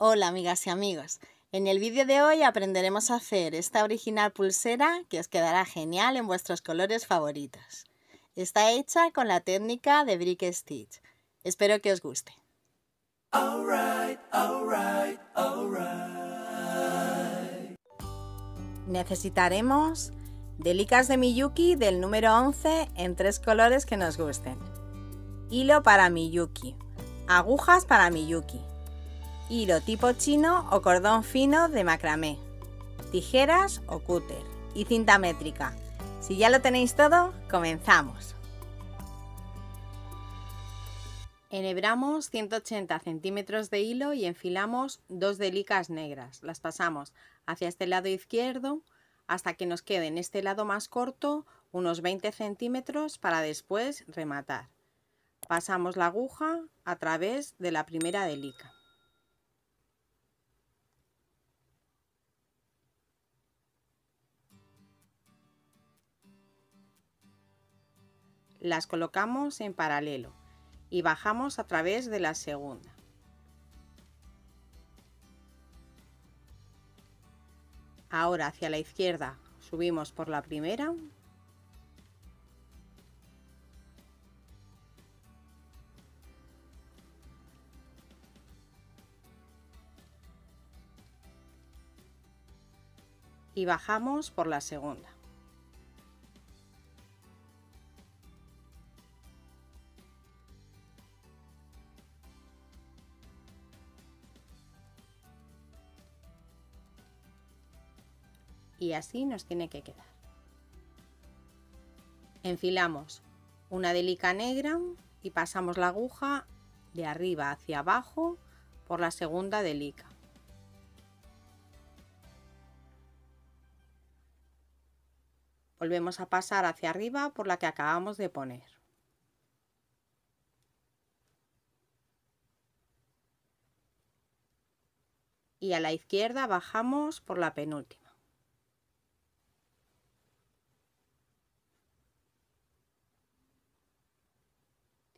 Hola amigas y amigos, en el vídeo de hoy aprenderemos a hacer esta original pulsera que os quedará genial en vuestros colores favoritos. Está hecha con la técnica de Brick Stitch. Espero que os guste. Necesitaremos delicas de Miyuki del número 11 en 3 colores que nos gusten, hilo para Miyuki, agujas para Miyuki, hilo tipo chino o cordón fino de macramé, tijeras o cúter y cinta métrica. Si ya lo tenéis todo, comenzamos. Enhebramos 180 centímetros de hilo y enfilamos 2 delicas negras. Las pasamos hacia este lado izquierdo hasta que nos quede en este lado más corto unos 20 centímetros para después rematar. Pasamos la aguja a través de la primera delica. Las colocamos en paralelo y bajamos a través de la segunda. Ahora hacia la izquierda subimos por la primera y bajamos por la segunda. Y así nos tiene que quedar. Enfilamos una delica negra y pasamos la aguja de arriba hacia abajo por la segunda delica. Volvemos a pasar hacia arriba por la que acabamos de poner. Y a la izquierda bajamos por la penúltima.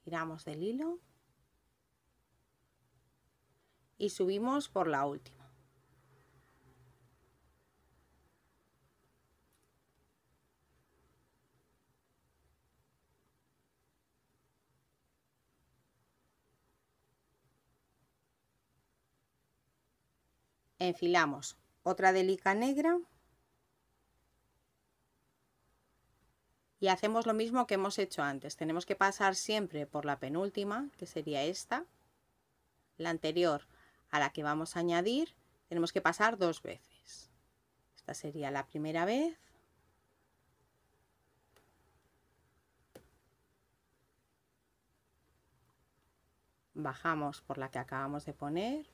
Tiramos del hilo y subimos por la última. Enfilamos otra delica negra y hacemos lo mismo que hemos hecho antes. Tenemos que pasar siempre por la penúltima, que sería esta, la anterior a la que vamos a añadir. Tenemos que pasar 2 veces. Esta sería la primera vez. Bajamos por la que acabamos de poner.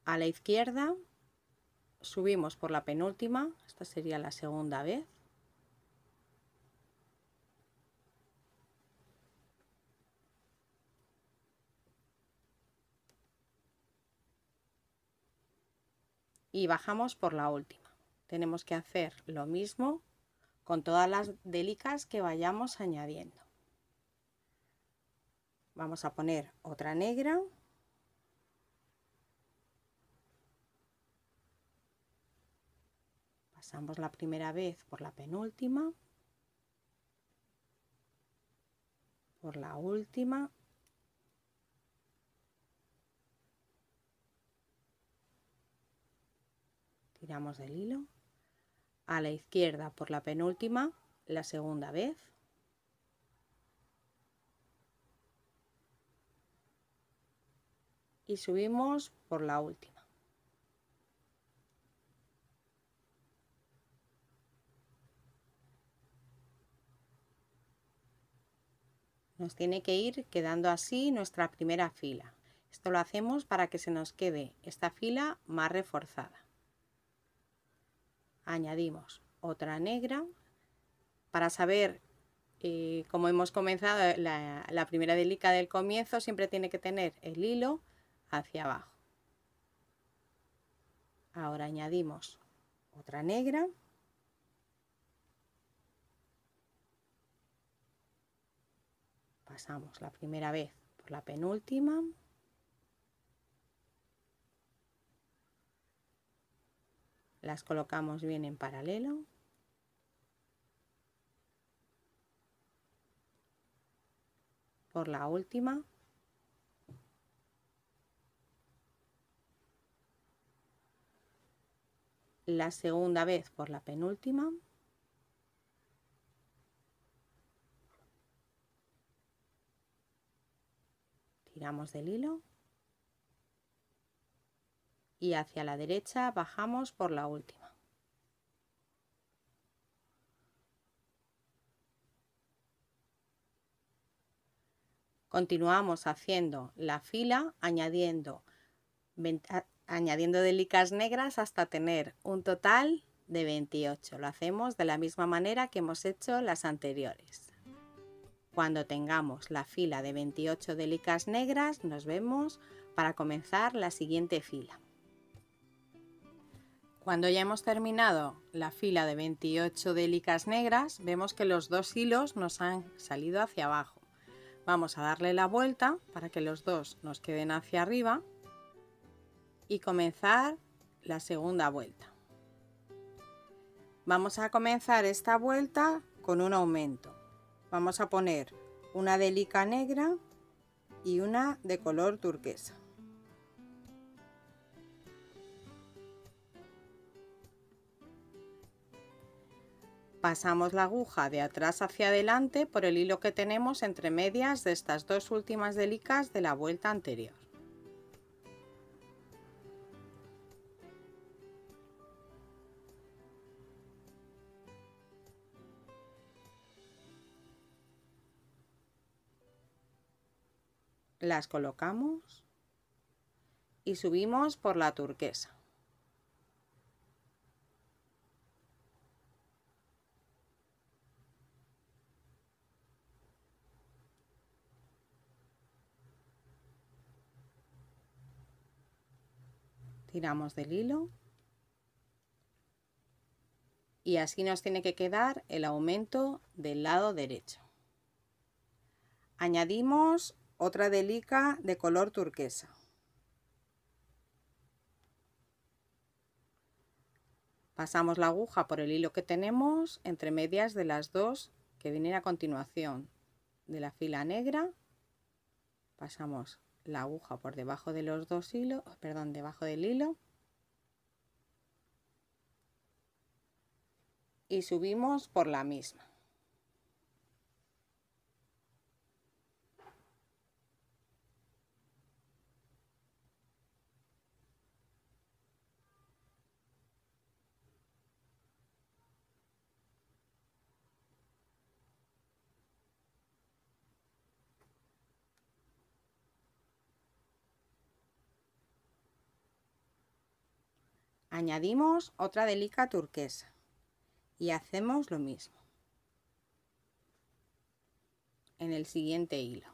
A la izquierda subimos por la penúltima. Esta sería la segunda vez. Y bajamos por la última. Tenemos que hacer lo mismo con todas las delicas que vayamos añadiendo. Vamos a poner otra negra. Pasamos la primera vez por la penúltima, por la última, tiramos del hilo, a la izquierda por la penúltima, la segunda vez, y subimos por la última. Nos tiene que ir quedando así nuestra primera fila. Esto lo hacemos para que se nos quede esta fila más reforzada. Añadimos otra negra. Para saber cómo hemos comenzado la primera delica del comienzo, siempre tiene que tener el hilo hacia abajo. Ahora añadimos otra negra. Pasamos la primera vez por la penúltima. Las colocamos bien en paralelo. Por la última. La segunda vez por la penúltima. Tiramos del hilo. Y hacia la derecha bajamos por la última. Continuamos haciendo la fila añadiendo delicas negras hasta tener un total de 28. Lo hacemos de la misma manera que hemos hecho las anteriores. Cuando tengamos la fila de 28 delicas negras, nos vemos para comenzar la siguiente fila. Cuando ya hemos terminado la fila de 28 delicas negras, vemos que los dos hilos nos han salido hacia abajo. Vamos a darle la vuelta para que los dos nos queden hacia arriba y comenzar la segunda vuelta. Vamos a comenzar esta vuelta con un aumento. Vamos a poner una delica negra y una de color turquesa. Pasamos la aguja de atrás hacia adelante por el hilo que tenemos entre medias de estas dos últimas delicas de la vuelta anterior. Las colocamos y subimos por la turquesa. Tiramos del hilo y así nos tiene que quedar el aumento del lado derecho. Añadimos otra delica de color turquesa. Pasamos la aguja por el hilo que tenemos entre medias de las dos que vienen a continuación de la fila negra. Pasamos la aguja por debajo de los dos hilos, debajo del hilo. Y subimos por la misma. Añadimos otra delica turquesa y hacemos lo mismo en el siguiente hilo.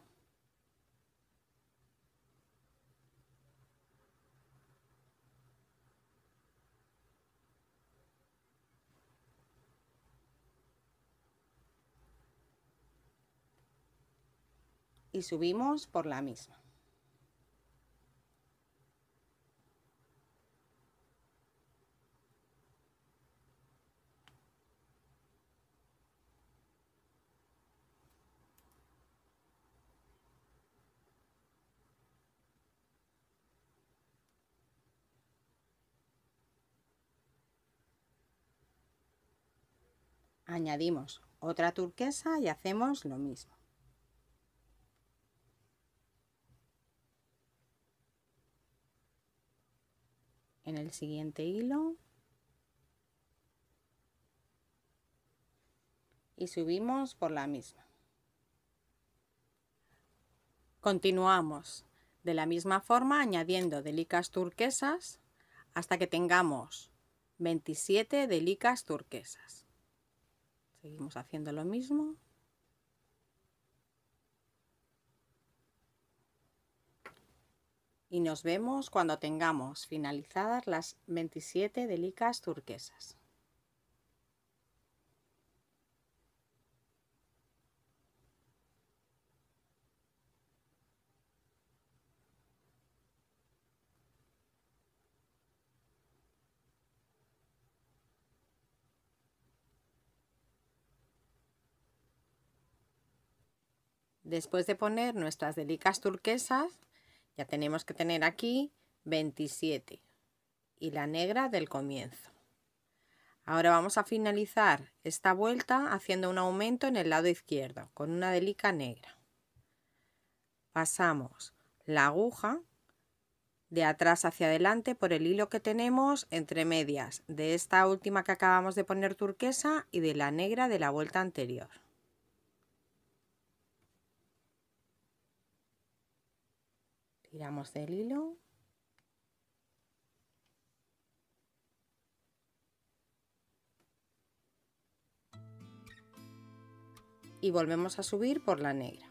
Y subimos por la misma. Añadimos otra turquesa y hacemos lo mismo. En el siguiente hilo y subimos por la misma. Continuamos de la misma forma añadiendo delicas turquesas hasta que tengamos 27 delicas turquesas. Seguimos haciendo lo mismo. Y nos vemos cuando tengamos finalizadas las 27 delicas turquesas. Después de poner nuestras delicas turquesas, ya tenemos que tener aquí 27 y la negra del comienzo. Ahora vamos a finalizar esta vuelta haciendo un aumento en el lado izquierdo con una delica negra. Pasamos la aguja de atrás hacia adelante por el hilo que tenemos entre medias de esta última que acabamos de poner turquesa y de la negra de la vuelta anterior. Tiramos del hilo y volvemos a subir por la negra.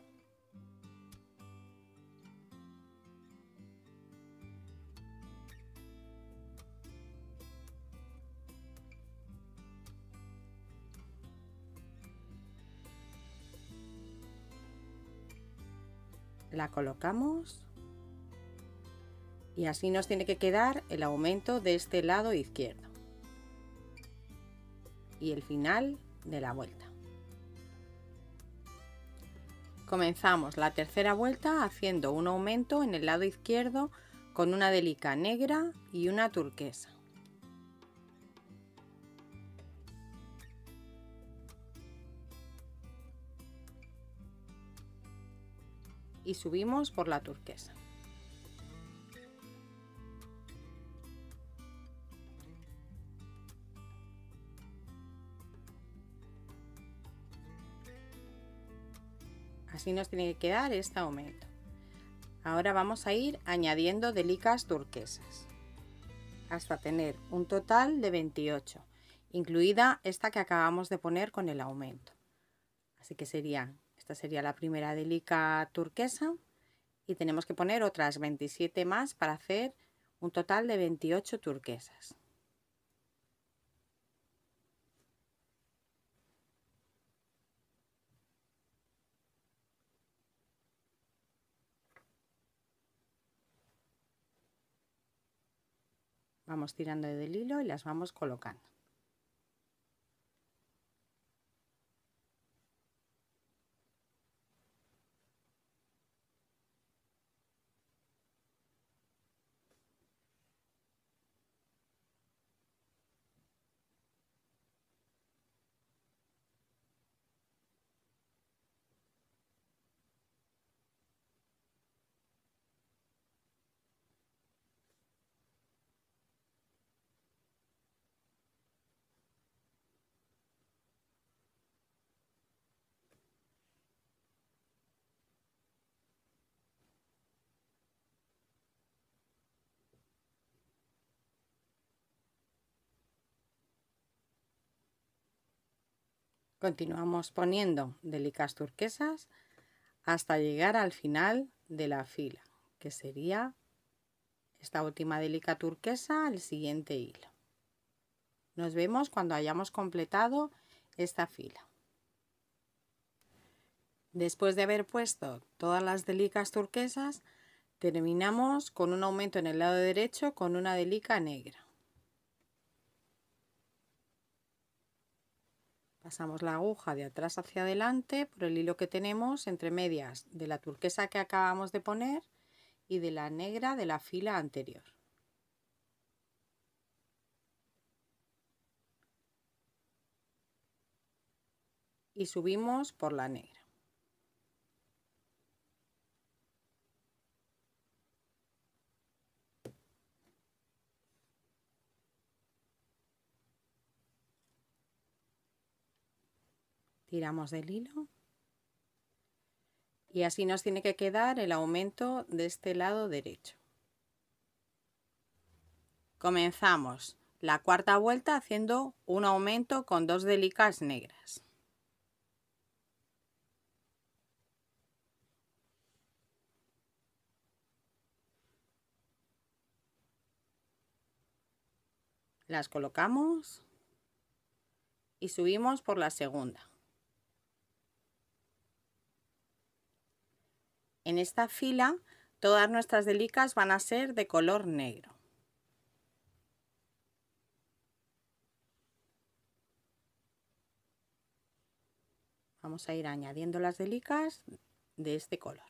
La colocamos y así nos tiene que quedar el aumento de este lado izquierdo y el final de la vuelta. Comenzamos la tercera vuelta haciendo un aumento en el lado izquierdo con una delica negra y una turquesa. Y subimos por la turquesa. Así nos tiene que quedar este aumento. Ahora vamos a ir añadiendo delicas turquesas hasta tener un total de 28, incluida esta que acabamos de poner con el aumento. Así que esta sería la primera delica turquesa y tenemos que poner otras 27 más para hacer un total de 28 turquesas. Vamos tirando del hilo y las vamos colocando. Continuamos poniendo delicas turquesas hasta llegar al final de la fila, que sería esta última delica turquesa al siguiente hilo. Nos vemos cuando hayamos completado esta fila. Después de haber puesto todas las delicas turquesas, terminamos con un aumento en el lado derecho con una delica negra. Pasamos la aguja de atrás hacia adelante por el hilo que tenemos entre medias de la turquesa que acabamos de poner y de la negra de la fila anterior. Y subimos por la negra. Tiramos del hilo y así nos tiene que quedar el aumento de este lado derecho. Comenzamos la cuarta vuelta haciendo un aumento con 2 delicas negras. Las colocamos y subimos por la segunda. En esta fila todas nuestras delicas van a ser de color negro. Vamos a ir añadiendo las delicas de este color.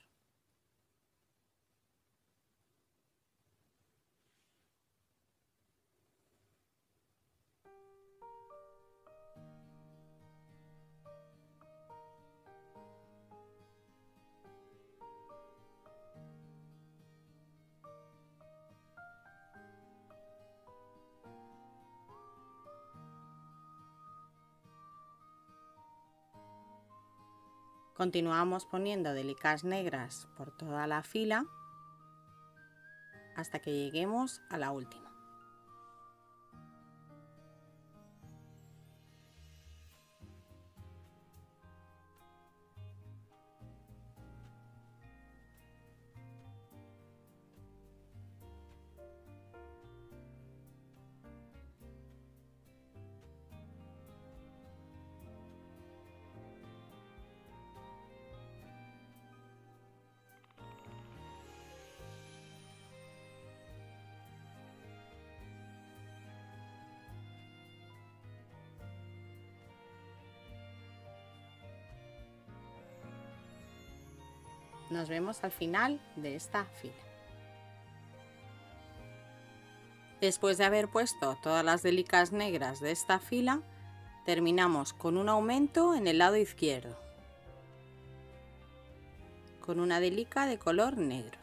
Continuamos poniendo delicas negras por toda la fila hasta que lleguemos a la última. Nos vemos al final de esta fila. Después de haber puesto todas las delicas negras de esta fila, terminamos con un aumento en el lado izquierdo, con una delica de color negro.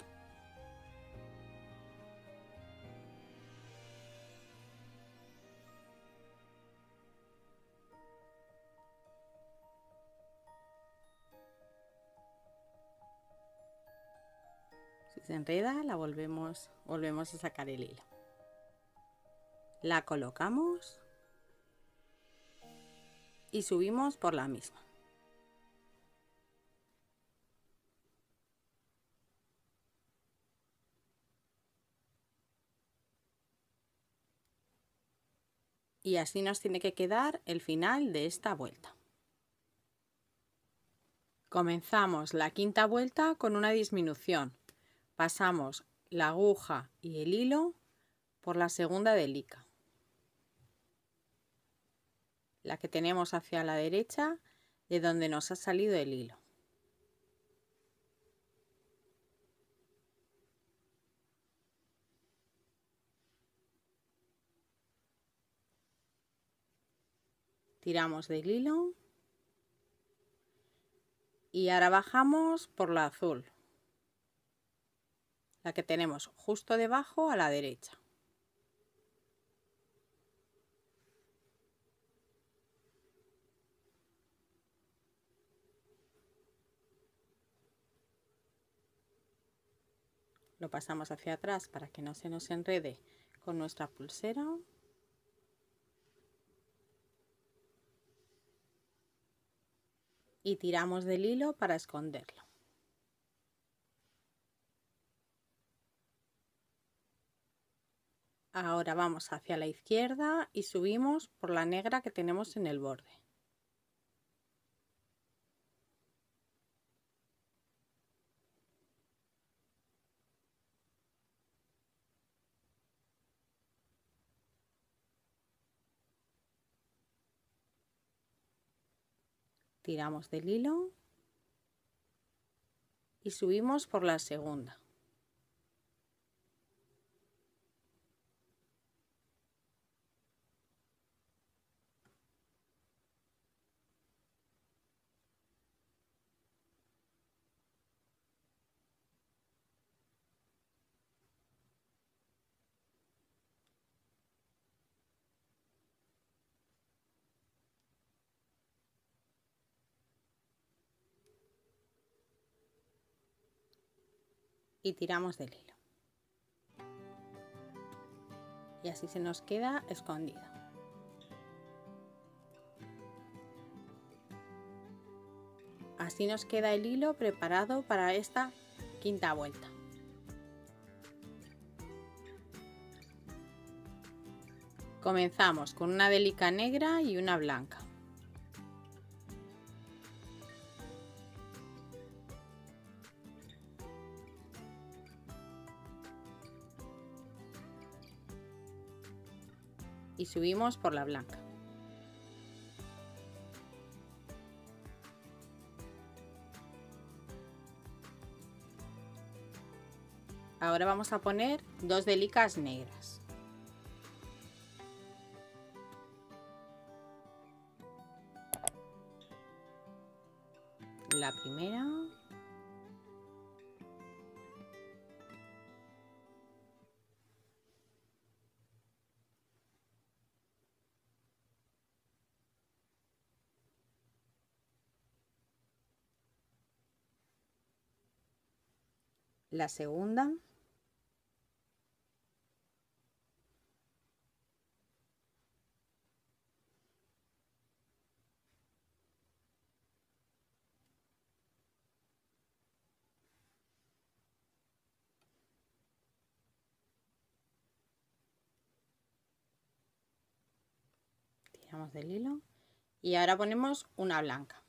Si se enreda, la volvemos a sacar el hilo. La colocamos y subimos por la misma. Y así nos tiene que quedar el final de esta vuelta. Comenzamos la quinta vuelta con una disminución. Pasamos la aguja y el hilo por la segunda delica, la que tenemos hacia la derecha de donde nos ha salido el hilo. Tiramos del hilo y ahora bajamos por la azul, la que tenemos justo debajo a la derecha. Lo pasamos hacia atrás para que no se nos enrede con nuestra pulsera. Y tiramos del hilo para esconderlo. Ahora vamos hacia la izquierda y subimos por la negra que tenemos en el borde. Tiramos del hilo y subimos por la segunda. Y tiramos del hilo. Y así se nos queda escondido. Así nos queda el hilo preparado para esta quinta vuelta. Comenzamos con una delica negra y una blanca. Y subimos por la blanca. Ahora vamos a poner 2 delicas negras. La primera. La segunda. Tiramos del hilo y ahora ponemos una blanca.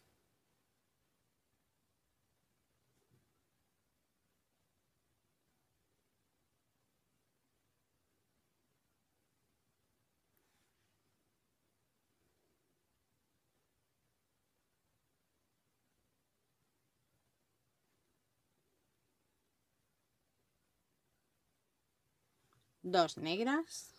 Dos negras.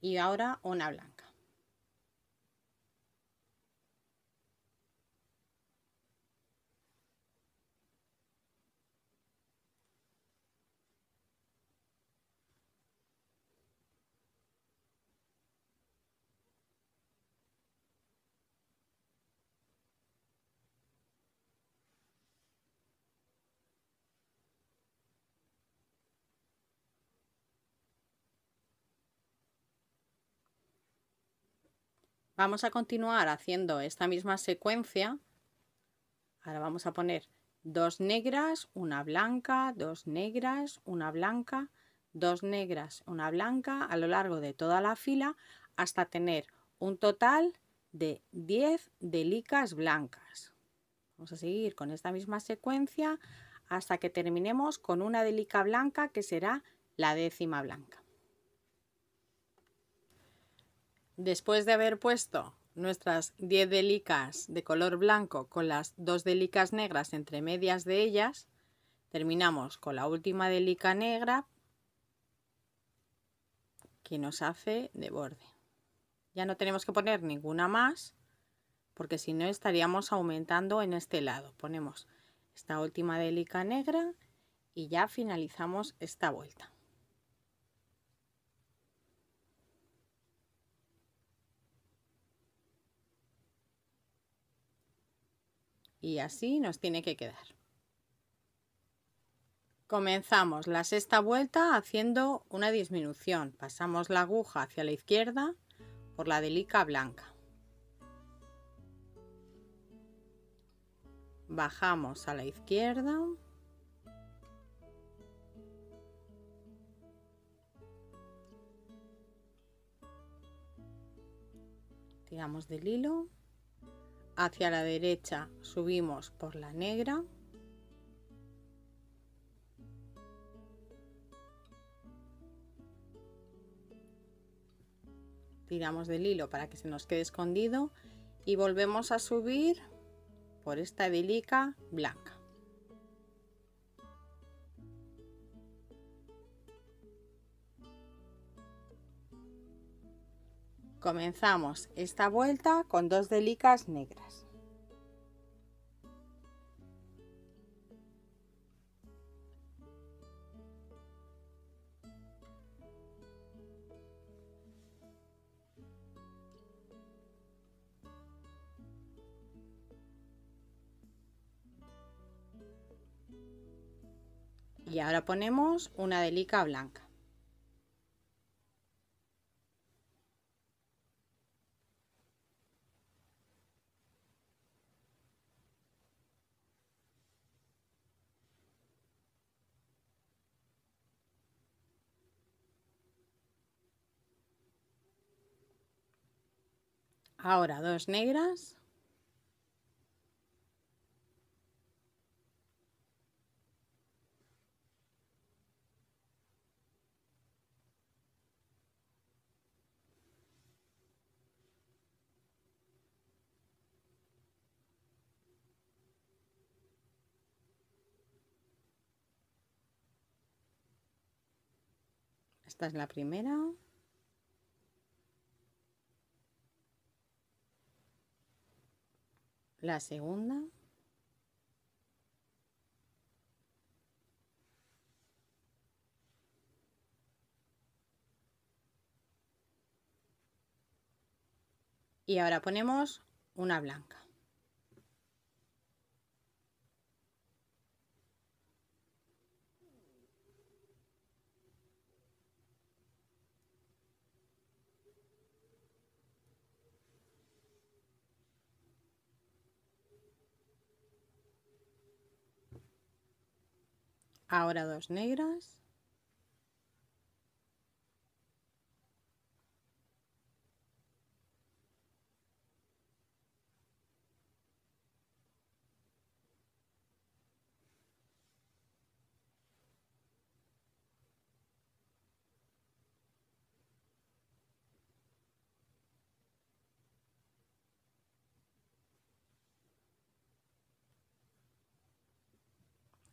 Y ahora una blanca. Vamos a continuar haciendo esta misma secuencia. Ahora vamos a poner 2 negras, una blanca, 2 negras, una blanca, 2 negras, una blanca a lo largo de toda la fila hasta tener un total de 10 delicas blancas. Vamos a seguir con esta misma secuencia hasta que terminemos con una delica blanca que será la 10ª blanca. Después de haber puesto nuestras 10 delicas de color blanco con las 2 delicas negras entre medias de ellas, terminamos con la última delica negra que nos hace de borde. Ya no tenemos que poner ninguna más porque si no estaríamos aumentando en este lado. Ponemos esta última delica negra y ya finalizamos esta vuelta. Y así nos tiene que quedar. Comenzamos la sexta vuelta haciendo una disminución. Pasamos la aguja hacia la izquierda por la delica blanca. Bajamos a la izquierda. Tiramos del hilo. Hacia la derecha subimos por la negra. Tiramos del hilo para que se nos quede escondido y volvemos a subir por esta delica blanca. Comenzamos esta vuelta con 2 delicas negras. Y ahora ponemos una delica blanca. Ahora 2 negras. Esta es la primera. La segunda. Y ahora ponemos una blanca. Ahora 2 negras.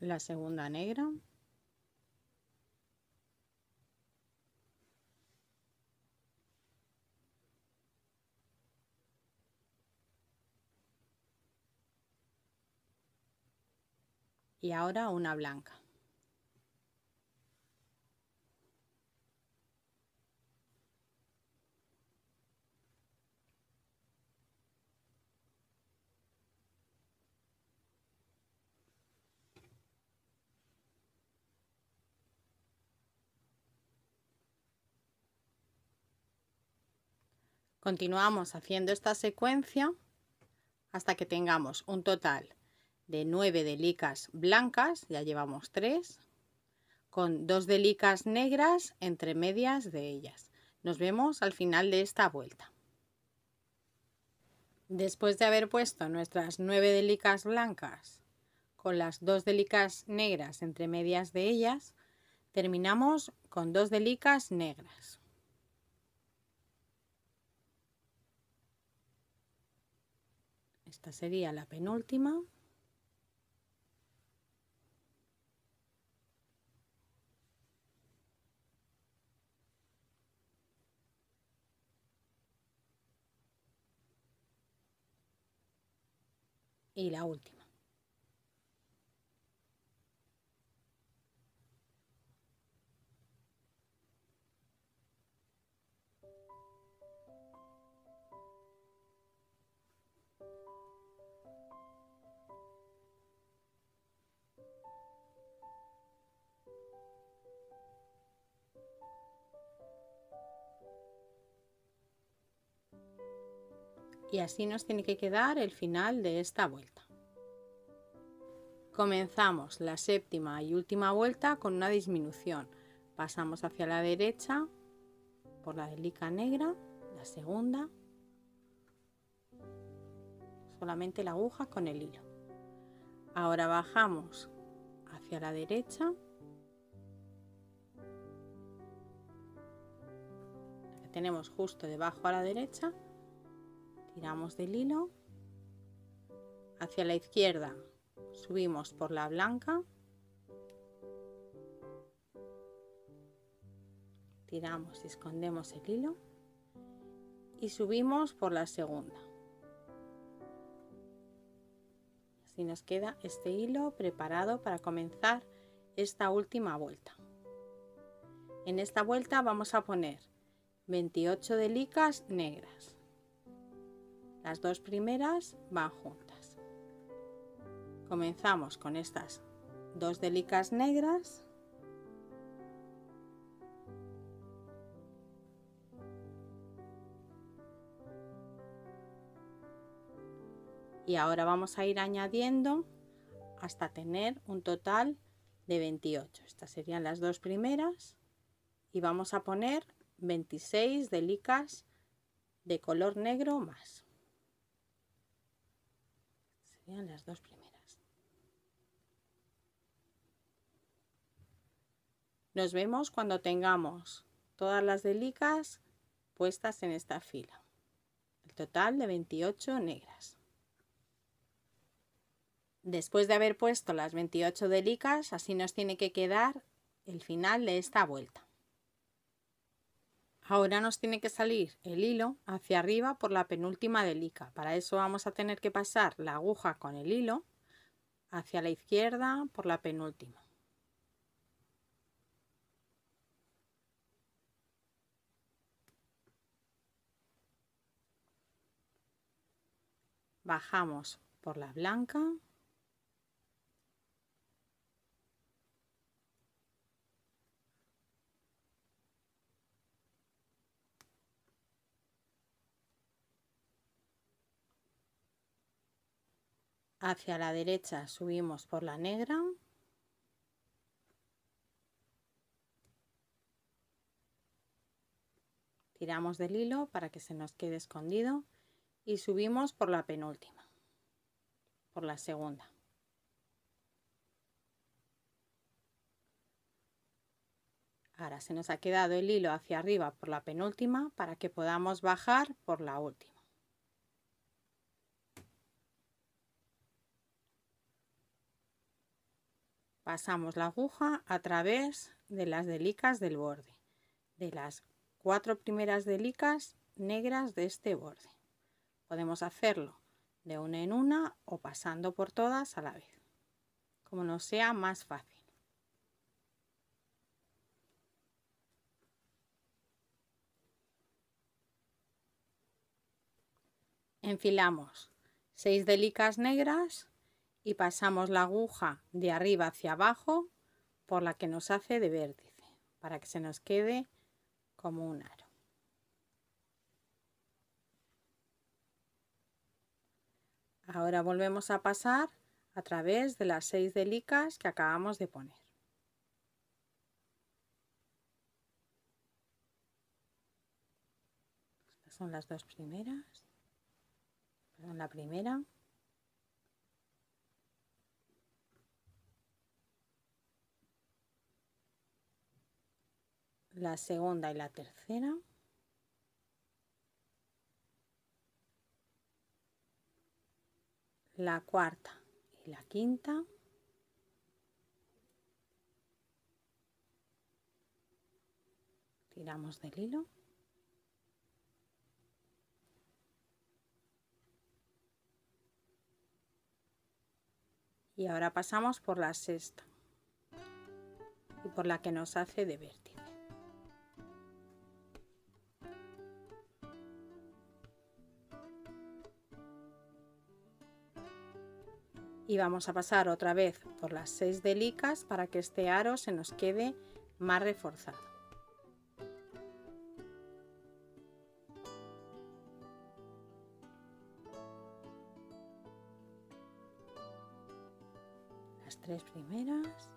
La segunda negra. Y ahora una blanca. Continuamos haciendo esta secuencia hasta que tengamos un total de 9 delicas blancas, ya llevamos 3, con 2 delicas negras entre medias de ellas. Nos vemos al final de esta vuelta. Después de haber puesto nuestras 9 delicas blancas con las 2 delicas negras entre medias de ellas, terminamos con 2 delicas negras. Esta sería la penúltima. Y la última. Y así nos tiene que quedar el final de esta vuelta. Comenzamos la séptima y última vuelta con una disminución. Pasamos hacia la derecha por la delica negra, la segunda, solamente la aguja con el hilo. Ahora bajamos hacia la derecha, la que tenemos justo debajo a la derecha, tiramos del hilo, hacia la izquierda subimos por la blanca, tiramos y escondemos el hilo y subimos por la segunda. Así nos queda este hilo preparado para comenzar esta última vuelta. En esta vuelta vamos a poner 28 delicas negras. Las 2 primeras van juntas. Comenzamos con estas 2 delicas negras Y ahora vamos a ir añadiendo hasta tener un total de 28. Estas serían las dos primeras y vamos a poner 26 delicas de color negro más. Serían las dos primeras. Nos vemos cuando tengamos todas las delicas puestas en esta fila. El total de 28 negras. Después de haber puesto las 28 delicas, así nos tiene que quedar el final de esta vuelta. Ahora nos tiene que salir el hilo hacia arriba por la penúltima delica. Para eso vamos a tener que pasar la aguja con el hilo hacia la izquierda por la penúltima. Bajamos por la blanca. Hacia la derecha subimos por la negra. Tiramos del hilo para que se nos quede escondido y subimos por la penúltima, por la segunda. Ahora se nos ha quedado el hilo hacia arriba por la penúltima para que podamos bajar por la última. Pasamos la aguja a través de las delicas del borde, de las 4 primeras delicas negras de este borde. Podemos hacerlo de una en una o pasando por todas a la vez, como nos sea más fácil. Enfilamos 6 delicas negras y pasamos la aguja de arriba hacia abajo por la que nos hace de vértice, para que se nos quede como un aro. Ahora volvemos a pasar a través de las 6 delicas que acabamos de poner. Estas son las dos primeras, perdón, la primera. La segunda y la tercera. La cuarta y la quinta. Tiramos del hilo. Y ahora pasamos por la sexta y por la que nos hace de vértice. Y vamos a pasar otra vez por las 6 delicas para que este aro se nos quede más reforzado. Las 3 primeras.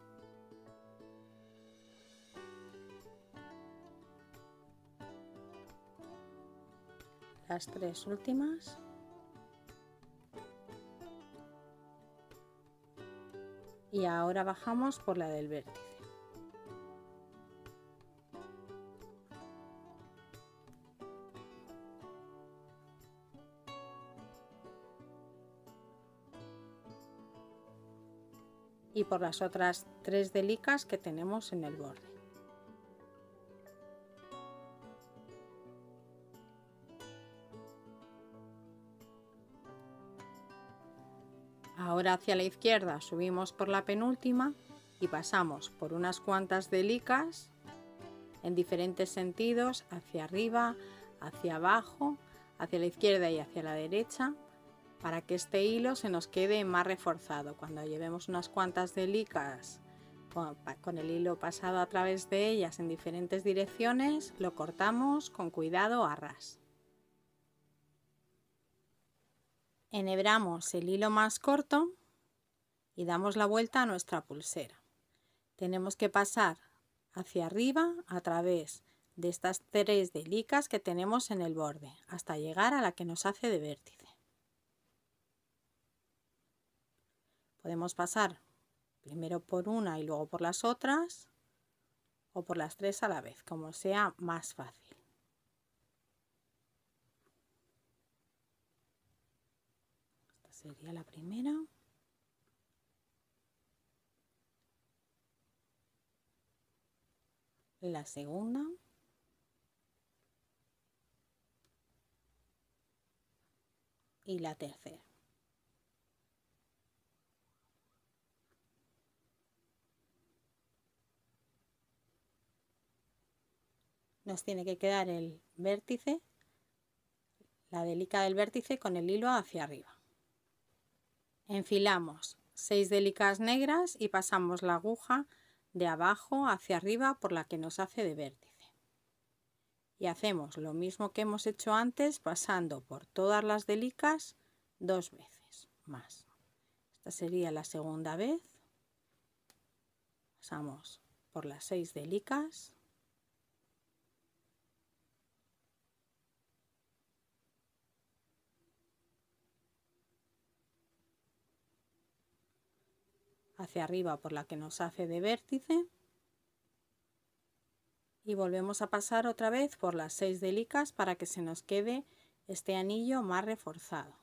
Las 3 últimas. Y ahora bajamos por la del vértice. Y por las otras 3 delicas que tenemos en el borde. Ahora hacia la izquierda subimos por la penúltima y pasamos por unas cuantas delicas en diferentes sentidos, hacia arriba, hacia abajo, hacia la izquierda y hacia la derecha, para que este hilo se nos quede más reforzado. Cuando llevemos unas cuantas delicas con el hilo pasado a través de ellas en diferentes direcciones, lo cortamos con cuidado a ras. Enhebramos el hilo más corto y damos la vuelta a nuestra pulsera. Tenemos que pasar hacia arriba a través de estas 3 delicas que tenemos en el borde hasta llegar a la que nos hace de vértice. Podemos pasar primero por una y luego por las otras, o por las 3 a la vez, como sea más fácil. Esta sería la primera. La segunda. Y la tercera. Nos tiene que quedar el vértice, la delica del vértice con el hilo hacia arriba. Enfilamos 6 delicas negras y pasamos la aguja de abajo hacia arriba por la que nos hace de vértice. Y hacemos lo mismo que hemos hecho antes, pasando por todas las delicas 2 veces más. Esta sería la segunda vez. Pasamos por las 6 delicas. Hacia arriba por la que nos hace de vértice y volvemos a pasar otra vez por las 6 delicas para que se nos quede este anillo más reforzado.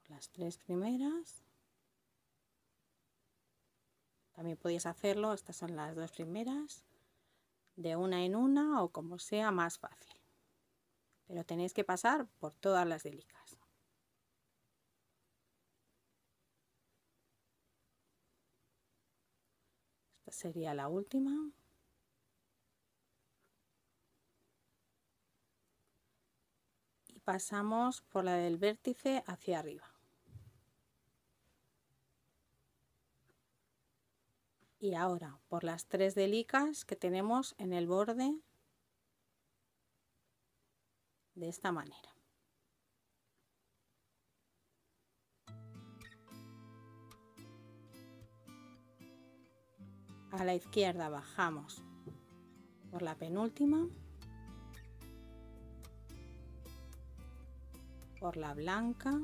Las 3 primeras. También podéis hacerlo, estas son las 2 primeras, de una en una o como sea más fácil. Pero tenéis que pasar por todas las delicas. Esta sería la última. Y pasamos por la del vértice hacia arriba. Y ahora por las 3 delicas que tenemos en el borde de esta manera. A la izquierda bajamos por la penúltima, por la blanca,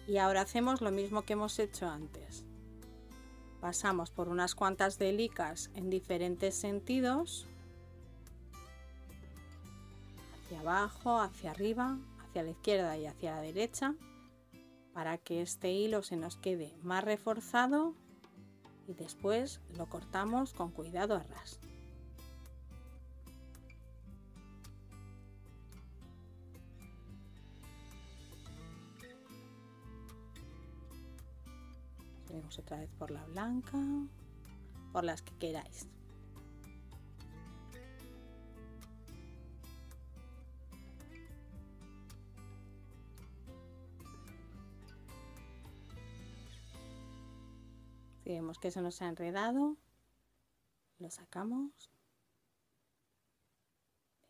y ahora hacemos lo mismo que hemos hecho antes. Pasamos por unas cuantas delicas en diferentes sentidos, hacia abajo, hacia arriba, hacia la izquierda y hacia la derecha, para que este hilo se nos quede más reforzado y después lo cortamos con cuidado a ras. Seguimos otra vez por la blanca, por las que queráis. Si vemos que eso nos ha enredado, lo sacamos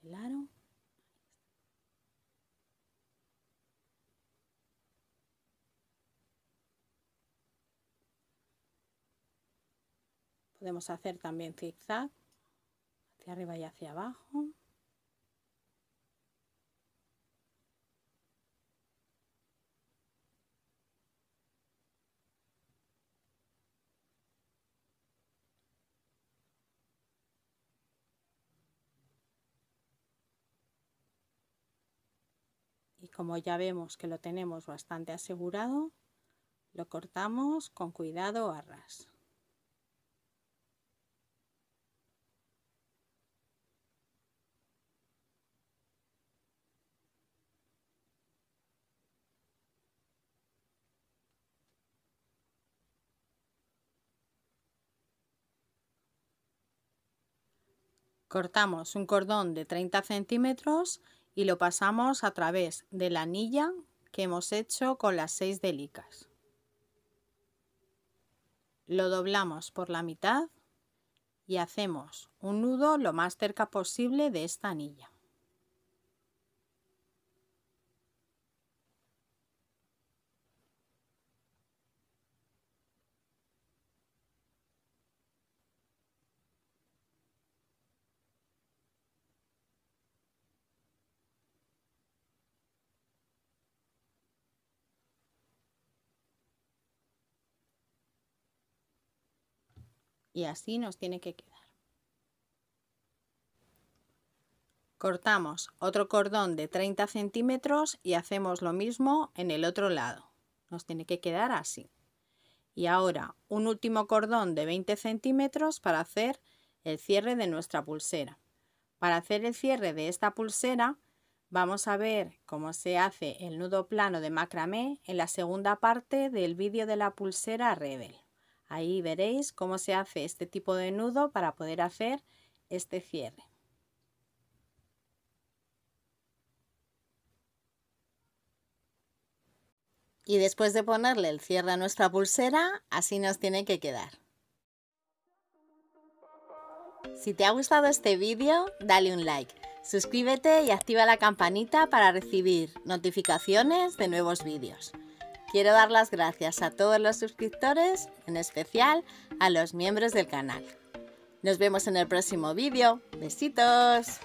del aro. Podemos hacer también zigzag, hacia arriba y hacia abajo. Y como ya vemos que lo tenemos bastante asegurado, lo cortamos con cuidado a ras. Cortamos un cordón de 30 centímetros y lo pasamos a través de la anilla que hemos hecho con las 6 delicas. Lo doblamos por la mitad y hacemos un nudo lo más cerca posible de esta anilla. Y así nos tiene que quedar. Cortamos otro cordón de 30 centímetros y hacemos lo mismo en el otro lado. Nos tiene que quedar así. Y ahora un último cordón de 20 centímetros para hacer el cierre de nuestra pulsera. Para hacer el cierre de esta pulsera vamos a ver cómo se hace el nudo plano de macramé en la segunda parte del vídeo de la pulsera Rebel. Ahí veréis cómo se hace este tipo de nudo para poder hacer este cierre. Y después de ponerle el cierre a nuestra pulsera, así nos tiene que quedar. Si te ha gustado este vídeo, dale un like, suscríbete y activa la campanita para recibir notificaciones de nuevos vídeos. Quiero dar las gracias a todos los suscriptores, en especial a los miembros del canal. Nos vemos en el próximo vídeo. ¡Besitos!